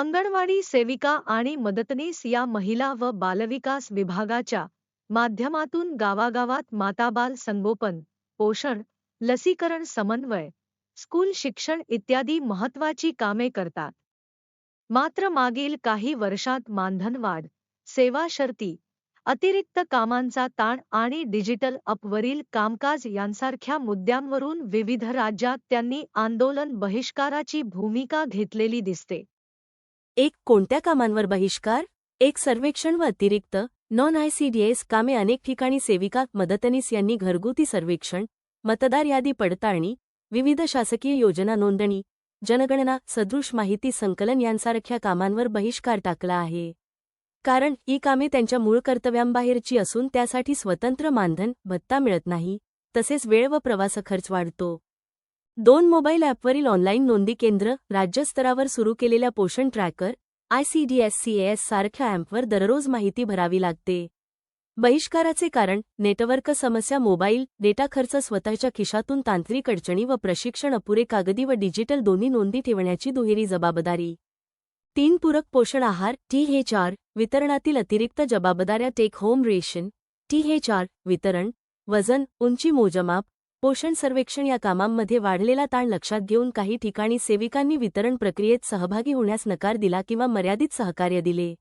अंगणवाडी सेविका आणि मदतनीस या महिला व बालविकास विभागाच्या माध्यमातून गावागावात माताबाल संगोपन, पोषण, लसीकरण समन्वय, स्कूल शिक्षण इत्यादी महत्त्वाची कामे करतात. मात्र मागील काही वर्षात मानधनवाढ, सेवा शर्ती, अतिरिक्त कामांचा ताण आणि डिजिटल अपवरील कामकाज यांसारख्या मुद्द्यांवरून विविध राज्यात त्यांनी आंदोलन बहिष्काराची भूमिका घेतलेली दिसते. कोणत्या कामांवर बहिष्कार? सर्वेक्षण व अतिरिक्त नॉन-ICDS कामे. अनेक ठिकाणी सेविका, मदतनीस यांनी घरगुती सर्वेक्षण, मतदार यादी पडताळणी, विविध शासकीय योजना नोंदणी, जनगणना सदृश माहिती संकलन यांसारख्या कामांवर बहिष्कार टाकला आहे. कारण ही कामे त्यांच्या मूळ कर्तव्यांबाहेरची असून त्यासाठी स्वतंत्र मानधन, भत्ता मिळत नाही, तसेच वेळ व प्रवास खर्च वाढतो. 2 मोबाईल ॲपवरील ऑनलाईन नोंदी केंद्र, राज्यस्तरावर सुरू केलेल्या पोषण ट्रॅकर, ICDS-CAS सारख्या ॲपवर दररोज माहिती भरावी लागते. बहिष्काराचे कारण: नेटवर्क समस्या, मोबाईल डेटा खर्च, स्वतःच्या खिशातून तांत्रिक अडचणी व प्रशिक्षण अपुरे, कागदी व डिजिटल दोन्ही नोंदी ठेवण्याची दुहेरी जबाबदारी. 3 पूरक पोषण आहार THR वितरणातील अतिरिक्त जबाबदाऱ्या, टेक होम रेशन THR वितरण, वजन, उंची मोजमाप, पोषण सर्वेक्षण या कामांमध्ये वाढलेला ताण लक्षात घेऊन काही ठिकाणी सेविकांनी वितरण प्रक्रियेत सहभागी होण्यास नकार दिला किंवा मर्यादित सहकार्य दिले.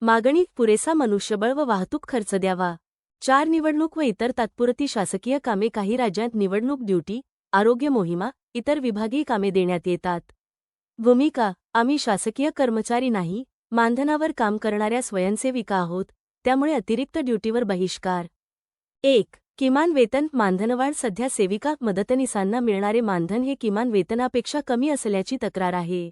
मागणी: पुरेसा मनुष्यबळ व वाहतूक खर्च द्यावा. 4 निवडणूक व इतर तात्पुरती शासकीय कामे. काही राज्यात निवडणूक ड्युटी, आरोग्य मोहिमा, इतर विभागीय कामे देण्यात येतात. भूमिका: आम्ही शासकीय कर्मचारी नाही, मानधनावर काम करणाऱ्या स्वयंसेविका आहोत, त्यामुळे अतिरिक्त ड्युटीवर बहिष्कार. किमान वेतन, मानधनवाढ. सध्या सेविका, मदतनीसांना मिळणारे मानधन हे किमान वेतनापेक्षा कमी असल्याची तक्रार आहे.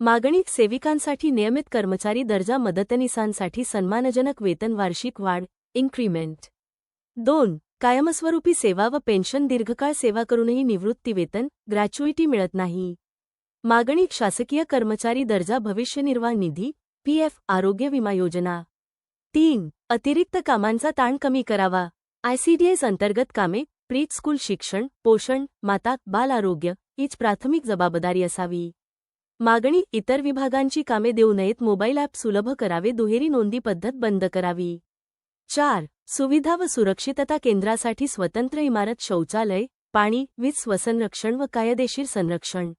मागणी: सेविकांसाठी नियमित कर्मचारी दर्जा, मदतनीसांसाठी सन्मानजनक वेतन, वार्षिक वाढ इन्क्रीमेंट. 2. कायमस्वरूपी सेवा व पेन्शन. दीर्घकाळ सेवा करूनही निवृत्तीवेतन, ग्रॅच्युइटी मिळत नाही. मागणी: शासकीय कर्मचारी दर्जा, भविष्यनिर्वाह निधी, PF, आरोग्य विमा योजना. 3. अतिरिक्त कामांचा ताण कमी करावा. ICDS अंतर्गत कामे, प्री स्कूल शिक्षण, पोषण, माता बाल आरोग्य हीच प्राथमिक जबाबदारी असावी. मागणी: इतर विभागांची कामे देऊ नयेत, मोबाईल ॲप सुलभ करावे, दुहेरी नोंदी पद्धत बंद करावी. 4. सुविधा व सुरक्षितता केंद्रासाठी स्वतंत्र इमारत, शौचालय, पाणी, वीज, स्वसंरक्षण व कायदेशीर संरक्षण.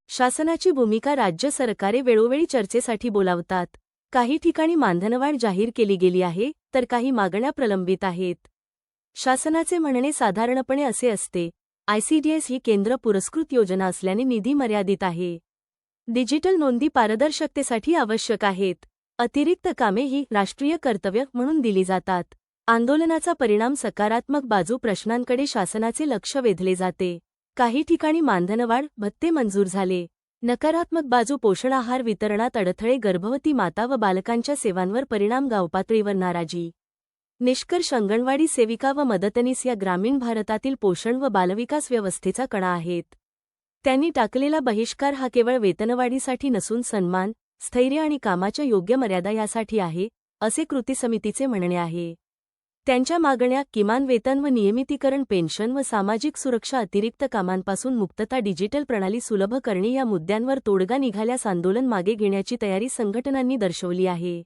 शासनाची भूमिका: राज्य सरकारे वेळोवेळी चर्चेसाठी बोलावतात. काही ठिकाणी मानधनवाढ जाहीर केली गेली आहे, तर काही मागण्या प्रलंबित आहेत. शासनाचे म्हणणे साधारणपणे असे असते: ICDS ही केंद्र पुरस्कृत योजना असल्याने निधी मर्यादित आहे. डिजिटल नोंदी पारदर्शकतेसाठी आवश्यक आहेत. अतिरिक्त कामे ही राष्ट्रीय कर्तव्य म्हणून दिली जातात. आंदोलनाचा परिणाम: सकारात्मक बाजू, प्रश्नांकडे शासनाचे लक्ष वेधले जाते. काही ठिकाणी मानधनवाढ, भत्ते मंजूर झाले. नकारात्मक बाजू: पोषण आहार वितरणात अडथळे, गर्भवती माता व बालकांच्या सेवांवर परिणाम, गावपातळीवर नाराजी. निष्कर्ष: अंगणवाडी सेविका व मदतनीस या ग्रामीण भारतातील पोषण व बालविकास व्यवस्थेचा कणा आहेत. त्यांनी टाकलेला बहिष्कार हा केवळ वेतनवाढीसाठी नसून सन्मान, स्थैर्य आणि कामाच्या योग्य मर्यादा यासाठी आहे, असे कृती समितीचे म्हणणे आहे. त्यांच्या मागण्या: किमान वेतन व नियमितीकरण, पेन्शन व सामाजिक सुरक्षा, अतिरिक्त कामांपासून मुक्तता, डिजिटल प्रणाली सुलभ करणे या मुद्द्यांवर तोडगा निघाल्यास आंदोलन मागे घेण्याची तयारी संघटनांनी दर्शवली आहे.